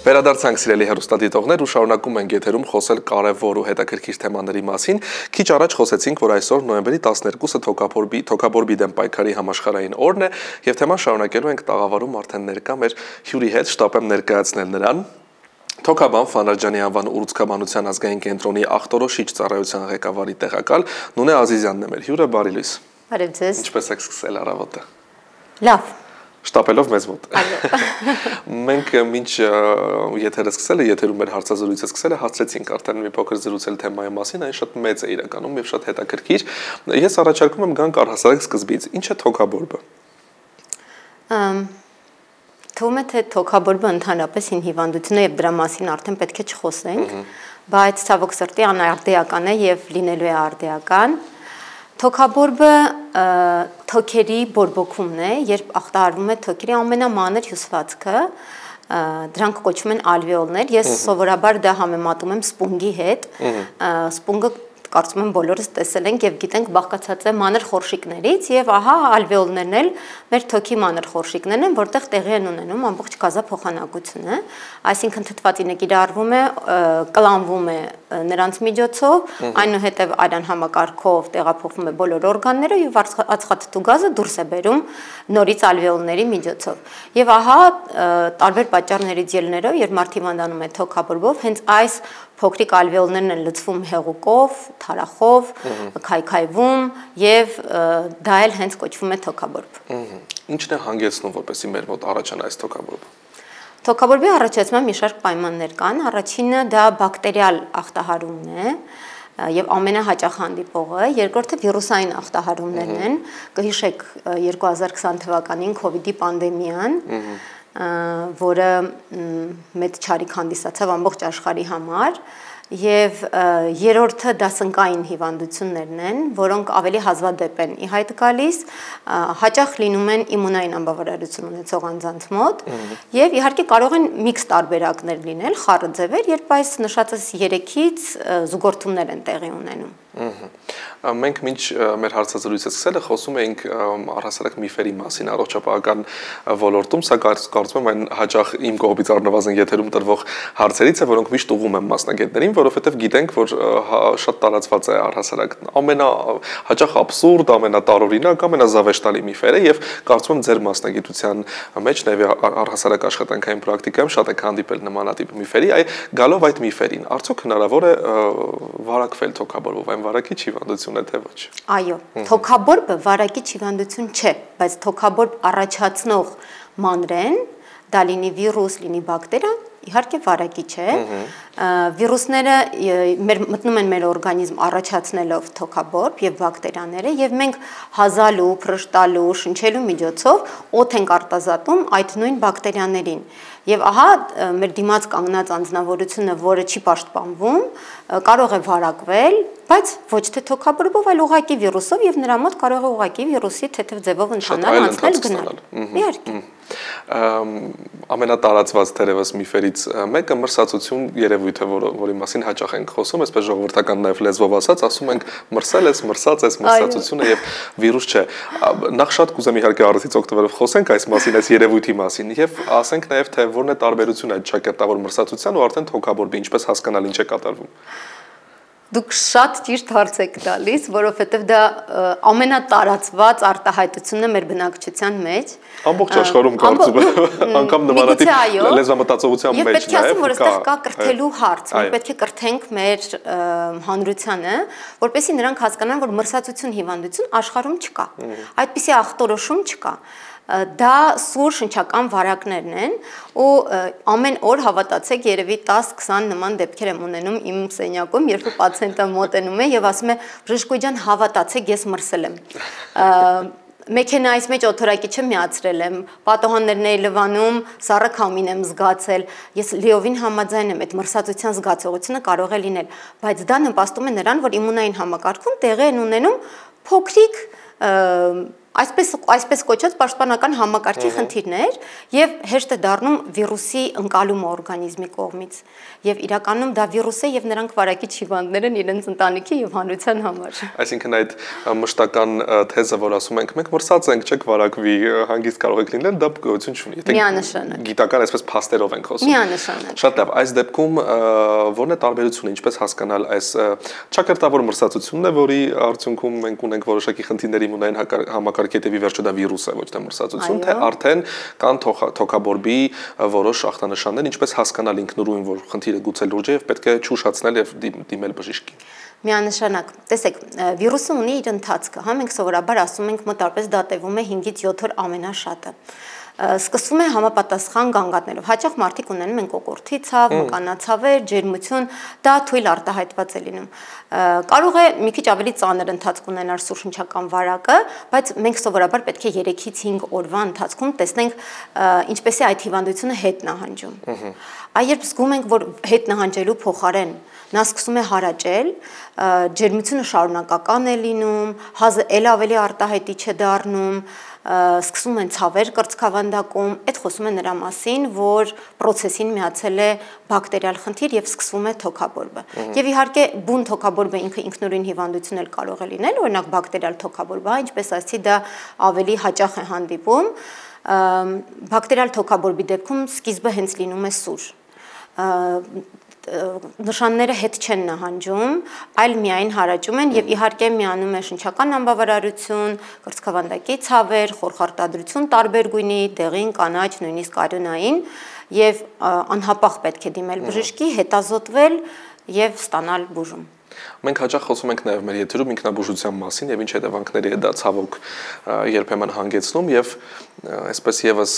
Վերադարձանք սիրելի հեռուստադիտողներ ու շարունակում ենք եթերում խոսել կարևոր ու հետաքրքիր թեմաների մասին։ Քիչ առաջ խոսեցինք, որ այսօր նոյեմբերի 12-ը թոքաբորբի դեմ պայքարի համաշխարհային օրն է եւ թեման շարունակելու ենք տաղավարում արդեն ներկա մեր հյուրի հետ, շտապ եմ ներկայացնել նրան։ Թոքաբան Ֆանարջյանի անվան ուռուցքաբանության ազգային կենտրոնի ախտորոշիչ ծառայության ղեկավարի տեղակալ Նունե Ազիզյանն է մեր հյուրը, բարի լույս։ Բարև ձեզ։ Ինչպես եք սկսել առավոտը։ Լավ։ Շտապելով մեզ մոտ։ Մենք մինչ եթերը սկսելը, եթերում մեր հարցազրույցը սկսելը հասցրեցինք արդեն մի փոքր զրուցել թեմայի մասին, այն շատ մեծ է իրականում եւ շատ հետաքրքիր։ Ես առաջարկում եմ գանք առհասարակ սկզբից։ Ինչ է թոքաբորբը։ Թվում է թե թոքաբորբը ընդհանրապես հիվանդություն է եւ դրա մասին արդեն պետք է չխոսենք, բայց ցավոք սրտի անարդեական է եւ լինելու է արդեական։ Թոքաբորբը թոքերի բորբոքումն է, երբ ախտահարվում է թոքերի ամենամանր հյուսվածքը, դրանք կոչվում են ալվեոլներ, ես սովորաբար դա համեմատում եմ սպունգի հետ, սպունգը կարծում եմ բոլորս տեսել ենք եւ գիտենք բաղկացած է մանր խորշիկներից եւ ահա ալվեոլներն էլ մեր թոքի մանր խորշիկներն են, որտեղ տեղի են ունենում ամբողջ գազափոխանակությունը, այսինքն թթվածինը կիրառվում է, կլանվում է նրանց միջոցով, այնուհետև արյան համակարգով տեղափոխվում է բոլոր օրգանները եւ ածխաթթու գազը դուրս է բերում նորից ալվեոլների միջոցով։ Եվ ահա տարբեր պատճառներից ելնելով, երբ մարդ հիվանդանում է թոքաբորբով, հենց այս փոքրիկ ալվեոլներն են լցվում հեղուկով, թարախով, քայքայվում եւ դա էլ հենց կոչվում է թոքաբորբ։ Ինչն է հանգեցնում, որպեսզի մեր մոտ առաջանա այս թոքաբորբը։ Թոքաբորբի առաջացման մի շարք պայմաններ կան։ Առաջինը դա բակտերիալ ախտահարումն է եւ ամենահաճախ հանդիպողը, երկրորդը վիրուսային ախտահարումներն են։ Կհիշեք 2020 թվականին COVID-ի պանդեմիան, որը մեծ չարիք հանդիսացավ ամբողջ աշխարհի համար, եւ երրորդը դասնկային հիվանդություններն են, որոնք ավելի հազվադեպ են ի հայտ գալիս, հաճախ լինում են իմունային անբավարարություն ունեցող անձանց մոտ, եւ իհարկե կարող են միքս տարբերակներ լինել, խառը ձևեր, երբ այս նշածս 3-ից զուգորդումներ են տեղի ունենում։ Մենք մինչ մեր հարցազրույցը սկսելը խոսում էինք առհասարակ միֆերի մասին առողջապահական ոլորտում, սա կարծում եմ այն հաճախ իմ կողմից առնվազն եթերում տրվող հարցերից է, որոնք միշտ ուղղում եմ մասնագետներին, որովհետև գիտենք, որ շատ տարածված է առհասարակ ամենահաճախ աբսուրդ, ամենատարօրինակ, ամենազավեշտալի միֆերը եւ կարծում եմ ձեր մասնագիտության մեջ նաեւ առհասարակ աշխատանքային պրակտիկայում շատ եք հանդիպել նմանատիպ միֆերի, գալով այդ միֆերին, արդյոք հնարավոր է վարակվել թոքաբորբով, այն վարակիչ հիվանդություն է թե ոչ։ Այո, թոքաբորբը վարակիչ հիվանդություն չէ, բայց թոքաբորբ առաջացնող մանրեն, դա լինի վիրուս, լինի բակտերիա, իհարկե վարակիչ է։ Վիրուսները մտնում են մեր օրգանիզմ առաջացնելով թոքաբորբ եւ բակտերիաները եւ մենք հազալու, փրշտալու, շնչելու միջոցով օդ ենք արտազատում այդ նույն բակտերիաներին։ Եվ ահա մեր դիմաց կանգնած անձնավորությունը, որը չի պաշտպանվում, կարող է վարակվել, բայց ոչ թե թոքաբորբով, այլ ուղղակի վիրուսով եւ նրա մոտ կարող է ուղղակի վիրուսի թեթև ձևով ընթանալ, անցնել, գնալ։ Իհարկե։ Ամենատարածված թերևս միֆերից մեկը մրսածություն երևույթը, որի մասին հաճախ ենք խոսում, այսպես ժողովրդական նաև լեզվով ասած, ասում ենք մրսել ես, մրսած ես, մրսածությունը եւ վիրուս չէ։ Նախ շատ կուզեմ իհարկե առիթից օգտվելով խոսենք այս մասին, այս երևույթի մասին եւ ասենք նաև թե որն է տարբերությունը այդ ճակերտավոր մրսածության ու արդեն թոքաբորբի, ինչպես հասկանալ ինչ է կատարվում։ Դուք շատ ճիշտ հարց եք տալիս, որովհետև դա ամենատարածված արտահայտությունն է մեր բնակչության մեջ։ Ամբողջ աշխարհում կարծում եմ, անգամ նմանատիպ լեզվամտածողության մեջ նաև կա։ Եվ պետք է ասեմ, որ այստեղ կա կրթելու հարց, մենք պետք է կրթենք մեր հանրությանը, որպեսզի նրանք հասկանան, որ մրսածություն հիվանդություն աշխարհում չկա։ Այդպիսի ախտորոշում չկա։ Դա սուր շնչական վարակներն են ու ամեն օր հավատացեք երևի 10-20 նման դեպքեր եմ ունենում իմ սենյակում, երբ պացիենտը մոտենում է եւ ասում է բժշկուհի ջան, հավատացեք, ես մրսել եմ։ Մեքենայից մեջ օթորակիչը միացրել եմ, պատոհաններն էի լվանում, սառը քամին եմ զգացել, ես լիովին համաձայն եմ, այդ մրսածության զգացողությունը կարող է լինել, բայց դա նպաստում է նրան, որ իմունային համակարգում տեղի են ունենում փոքրիկ այսպես կոչված պաշտպանական համակարգի խնդիրներ եւ հեշտ է դառնում վիրուսի ընկալումը օրգանիզմի կողմից եւ իրականում դա վիրուս է եւ նրանք վարակիչ հիվանդներ են իրենց ընտանիքի եւ հանրության համար։ Այսինքն այդ մշտական թեզը, որ ասում ենք, մենք մրսած ենք, չեք վարակվի, հանգիստ կարող եք լինել, դա գոյություն չունի։ Միանշանակ։ Գիտական այսպես փաստերով ենք խոսում։ Միանշանակ։ Շատ լավ, այս դեպքում ո՞րն է տարբերությունը, ինչպես հասկանալ այս ճակերտավոր մրսածությունն է, որի արդյունքում մենք ունենք որոշակի խնդիրների ունեն համակարգի հետևի վերջը դա վիրուս է, ոչ թե մրսածություն, թե արդեն կան թոքաբորբի որոշ ախտանշաններ, ինչպես հասկանալ ինքնուրույն, որ խնդիրը գուցե լուրջ է եւ պետք է չուշացնել եւ դիմել բժշկին։ Միանշանակ, տեսեք, վիրուսը ունի իր ընթացքը, հա մենք սովորաբար ասում ենք մոտավորապես դա տևում է 5-ից 7 օր ամենաշատը։ Սկսվում է համապատասխան գանգատներով։ Հաճախ մարդիկ ունենում են կոկորդի ցավ, մկանացավեր, ջերմություն, դա թույլ արտահայտված է լինում։ Կարող է մի քիչ ավելի ծանր ընթացք ունենալ սուրշնչական վարակը, բայց մենք սովորաբար պետք է 3-ից 5 օրվա ընթացքում տեսնենք ինչպես է այդ հիվանդությունը հետ նահանջում։ Երբ զգում ենք, որ հետ նահանջելու փոխարեն նա սկսում է հարաճել, ջերմությունը շարունակական է լինում, հազը ել ավելի արտահայտիչ է դառնում, սկսում են ցավեր կրծքավանդակում, այդ խոսում է նրա մասին, որ process-ին միացել է բակտերիալ խնդիր եւ սկսվում է թոքաբորբը։ Եվ իհարկե բուն թոքաբորբը ինքը ինքնուրույն հիվանդություն էլ կարող է լինել, օրինակ բակտերիալ թոքաբորբը, ինչպես ասացի, դա ավելի հաճախ է հանդիպում։ Բակտերիալ թոքաբորբի դեպքում սկիզբը հենց լինում է սուր։ Նշանները հետ չեն նահանջում, այլ միայն հարաճում են եւ իհարկե միանում է շնչական անբավարարություն, կրծքավանդակի ցավեր, խորխարտադրություն տարբեր գույնի, դեղին, կանաչ, նույնիսկ արյունային եւ անհապաղ պետք է դիմել բժշկի, հետազոտվել եւ ստանալ բուժում։ Մենք հաճախ խոսում ենք նաև մեր եթերում ինքնաբուժության մասին եւ ինչ հետևանքների է դա ցավոք երբեմն հանգեցնում եւ այսպես եւս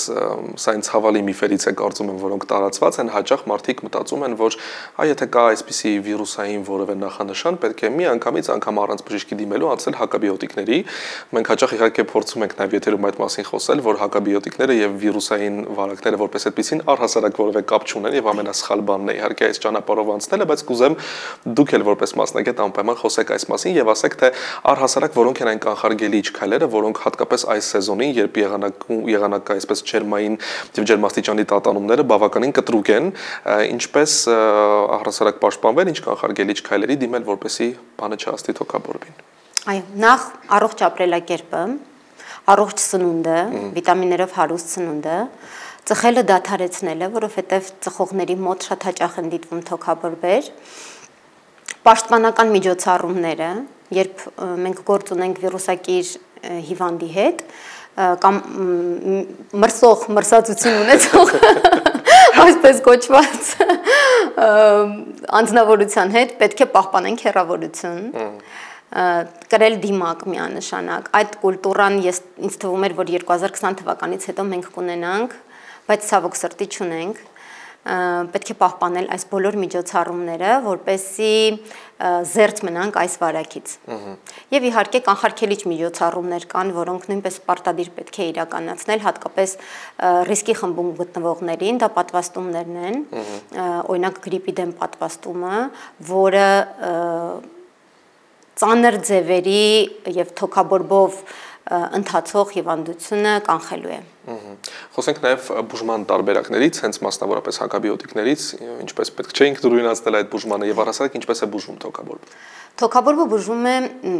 սա ինձ ցավալի միֆերից է կարծում եմ, որոնք տարածված են, հաճախ մարդիկ մտածում են, որ եթե կա այսպիսի վիրուսային որևէ նախանշան, պետք է մի անգամ առանց բժշկի դիմելու անցնել հակաբիոտիկների։ Մենք հաճախ իհարկե փորձում ենք նաև եթերում այդ մասին խոսել, որ հակաբիոտիկները եւ վիրուսային վարակները որպես այդպեսին առհասարակ որևէ կապ չունեն եւ ամենասխալ բանն է իհարկե այս ճանապարհով անցնելը, բայց կուզեմ դուք էլ որպես մասնագետ անպայման խոսեք այս մասին եւ ասեք թե առհասարակ որոնք են այն կանխարգելիչ քայլերը, որոնք հատկապես այս սեզոնին, երբ եղանակ այսպես ջերմային եւ ջերմաստիճանի տատանումները բավականին կտրուկ են, ինչպես առհասարակ պաշտպանվել, ինչ կանխարգելիչ քայլերի դիմել, որպեսզի բանը չհասնի թոքաբորբին։ Այո, նախ առողջ ապրելակերպը, առողջ սնունդը, վիտամիններով հարուստ սնունդը, ծխելը դադարեցնելը, որովհետեւ ծխողների մոտ շատ հաճախ են դիտվում թոքաբորբեր, պաշտպանական միջոցառումները, երբ մենք գործ ունենք վիրուսակիր հիվանդի հետ, կամ մրսածություն ունեցող այսպես կոչված անձնավորության հետ պետք է պահպանենք հեռավորություն, կրել դիմակ միանշանակ։ Այդ կուլտուրան ինձ թվում էր, որ 2020 թվականից հետո մենք կունենանք, բայց ցավոք սրտի չունենք։ Պետք է պահպանել այս բոլոր միջոցառումները, որպեսզի զերծ մնանք այս վարակից։ Եվ իհարկե կանխարգելիչ միջոցառումներ կան, որոնք նույնպես պարտադիր պետք է իրականացնել, հատկապես ռիսկի խմբում գտնվողներին, դա պատվաստումներն են, օրինակ գրիպի դեմ պատվաստումը, որը ծանր ձևերի եւ թոքաբորբով ընթացող հիվանդությունը կանխելու է։ Խոսենք նաև բուժման տարբերակներից, հենց մասնավորապես հակաբիոտիկներից, ինչպես պետք չէ ինքնուրույնացնել այդ բուժմանը եւ առհասարակ ինչպես է բուժվում թոքաբորբը։ Թոքաբորբը բուժվում է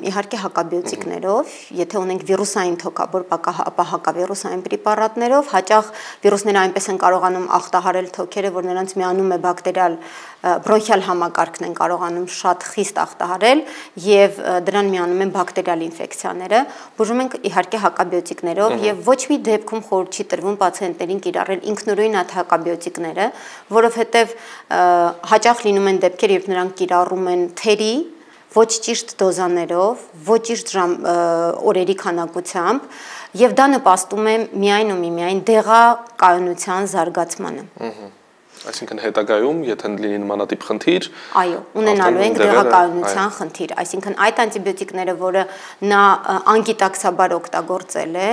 իհարկե հակաբիոտիկներով, եթե ունենք վիրուսային թոքաբորբ, ապա հակավիրուսային պրեպարատներով, հաճախ վիրուսները այնպես են կարողանում ախտահարել թոքերը, որ նրանց միանում է բակտերիալ բրոնխիալ համակարգն են կարողանում շատ խիստ ախտահարել եւ դրան միանում են բակտերիալ ինֆեկցիաները, բուժում ենք իհարկե հակաբիոտիկներով եւ ոչ մի դեպքում խորհուրդ չի տրվում պացիենտներին կիրառել ինքնուրույն այդ հակաբիոտիկները, որովհետեւ հաճախ լինում են դեպքեր, երբ նրանք կիրառում են թերի ոչ ճիշտ դոզաներով, ոչ ճիշտ օրերի քանակությամբ եւ դա նպաստում է միայն ու միայն դեղակայունության զարգացմանը։ Այսինքն հետագայում, եթե լինի նմանատիպ խնդիր, այո, ունենալու ենք դեղակայունության խնդիր, այսինքն այդ անտիբիոտիկները, որը նա անգիտակցաբար օգտագործել է,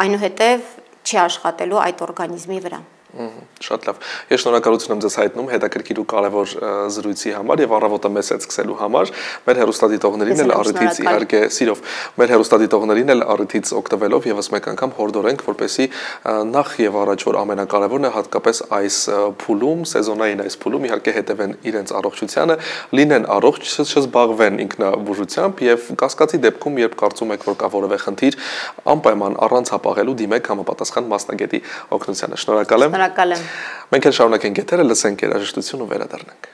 այնուհետև չի աշխատելու այդ օրգանիզմի վրա։ Շատ լավ։ Ես շնորհակալություն եմ ձեզ հայտնում հետաքրքիր ու կարևոր զրույցի համար եւ առավոտը մեզ հետ սկսելու համար։ Մեր հեռուստադիտողներին էլ առիթից իհարկե սիրով, մեր հեռուստադիտողներին էլ առիթից օգտվելով եւս մեկ անգամ հորդորենք, որպեսզի նախ եւ առաջ որ ամենակարևորն է հատկապես այս փուլում, սեզոնային այս փուլում իհարկե հետևեն իրենց առողջությանը, լինեն առողջ, չզբաղվեն ինքնաբուժությամբ եւ կասկածի դեպքում, երբ կարծում եք, որ կա որևէ խնդիր, անպայման առանց հապաղելու դիմեք համապատասխան մասնագետի օգնությանը։ Շնորհակալ եմ։ Շնորհակալ եմ։ Մենք էլ շարունակենք եթերը, լսենք երաժշտություն ու վերադառնանք։